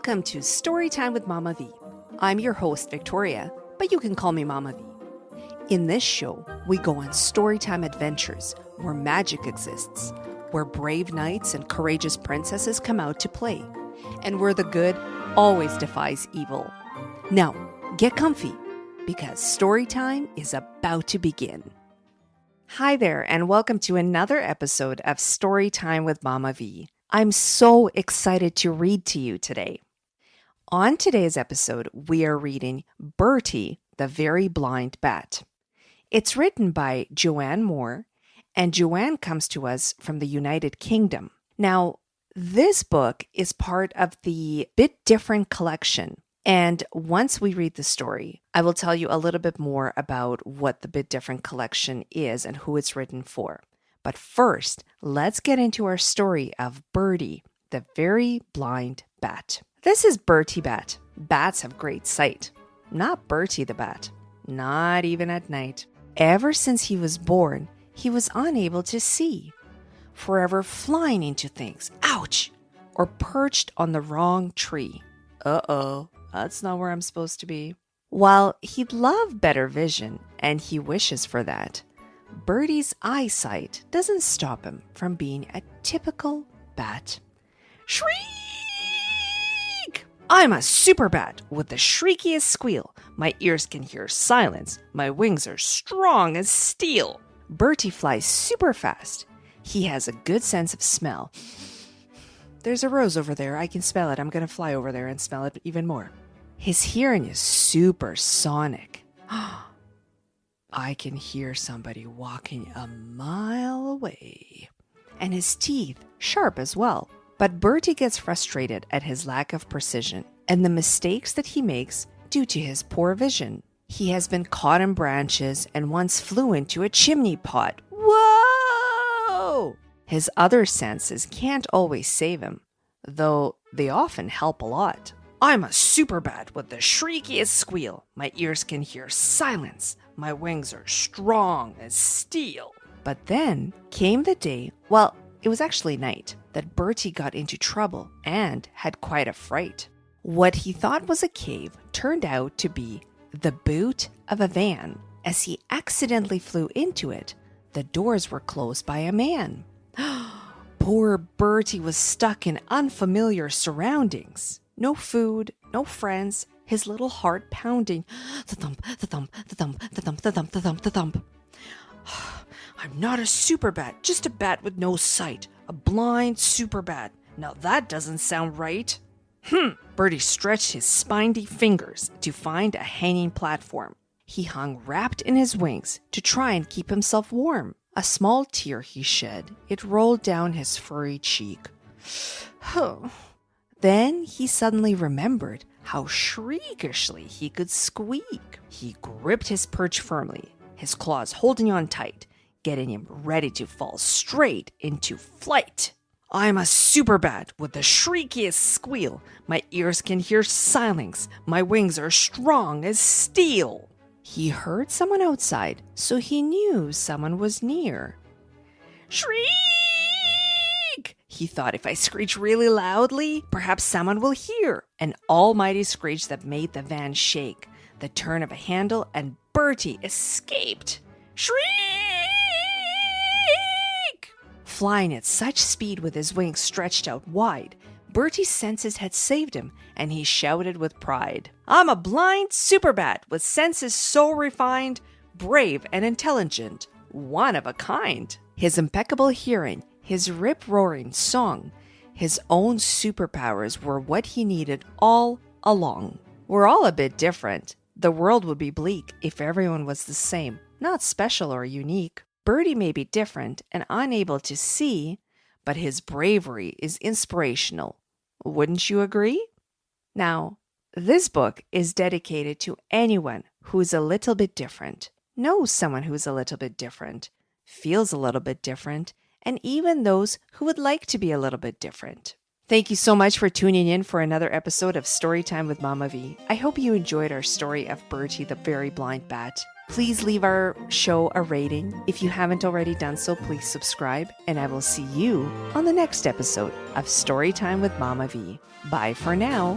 Welcome to Storytime with Mama V. I'm your host, Victoria, but you can call me Mama V. In this show, we go on storytime adventures where magic exists, where brave knights and courageous princesses come out to play, and where the good always defies evil. Now, get comfy, because storytime is about to begin. Hi there, and welcome to another episode of Storytime with Mama V. I'm so excited to read to you today. On today's episode, we are reading Bertie, the Very Blind Bat. It's written by Joanne Moore, and Joanne comes to us from the United Kingdom. Now, this book is part of the Bit Different collection, and once we read the story, I will tell you a little bit more about what the Bit Different collection is and who it's written for. But first, let's get into our story of Bertie, the Very Blind Bat. This is Bertie Bat. Bats have great sight. Not Bertie the Bat. Not even at night. Ever since he was born, he was unable to see. Forever flying into things, ouch, or perched on the wrong tree. Uh-oh, that's not where I'm supposed to be. While he'd love better vision, and he wishes for that, Bertie's eyesight doesn't stop him from being a typical bat. Shriek! I'm a super bat with the shriekiest squeal. My ears can hear silence. My wings are strong as steel. Bertie flies super fast. He has a good sense of smell. There's a rose over there. I can smell it. I'm going to fly over there and smell it even more. His hearing is supersonic. I can hear somebody walking a mile away. And his teeth sharp as well. But Bertie gets frustrated at his lack of precision and the mistakes that he makes due to his poor vision. He has been caught in branches and once flew into a chimney pot. Whoa! His other senses can't always save him, though they often help a lot. I'm a super bat with the shriekiest squeal. My ears can hear silence. My wings are strong as steel. But then came the day, well, it was actually night, that Bertie got into trouble and had quite a fright. What he thought was a cave turned out to be the boot of a van. As he accidentally flew into it, the doors were closed by a man. Poor Bertie was stuck in unfamiliar surroundings. No food, no friends, his little heart pounding. The thump, the thump, the thump, the thump, the thump, the thump, the thump. I'm not a super bat, just a bat with no sight. A blind super bat. Now that doesn't sound right. Bertie stretched his spiny fingers to find a hanging platform. He hung wrapped in his wings to try and keep himself warm. A small tear he shed. It rolled down his furry cheek. Then he suddenly remembered how shriekishly he could squeak. He gripped his perch firmly, his claws holding on tight, getting him ready to fall straight into flight. I'm a super bat with the shriekiest squeal. My ears can hear silence. My wings are strong as steel. He heard someone outside, so he knew someone was near. Shriek! He thought, if I screech really loudly, perhaps someone will hear. An almighty screech that made the van shake. The turn of a handle, and Bertie escaped. Shriek! Flying at such speed with his wings stretched out wide, Bertie's senses had saved him, and he shouted with pride. I'm a blind super bat with senses so refined, brave and intelligent, one of a kind. His impeccable hearing, his rip-roaring song, his own superpowers were what he needed all along. We're all a bit different. The world would be bleak if everyone was the same, not special or unique. Bertie may be different and unable to see, but his bravery is inspirational. Wouldn't you agree? Now, this book is dedicated to anyone who's a little bit different, knows someone who's a little bit different, feels a little bit different, and even those who would like to be a little bit different. Thank you so much for tuning in for another episode of Storytime with Mama V. I hope you enjoyed our story of Bertie, the very blind bat. Please leave our show a rating. If you haven't already done so, please subscribe, and I will see you on the next episode of Storytime with Mama V. Bye for now.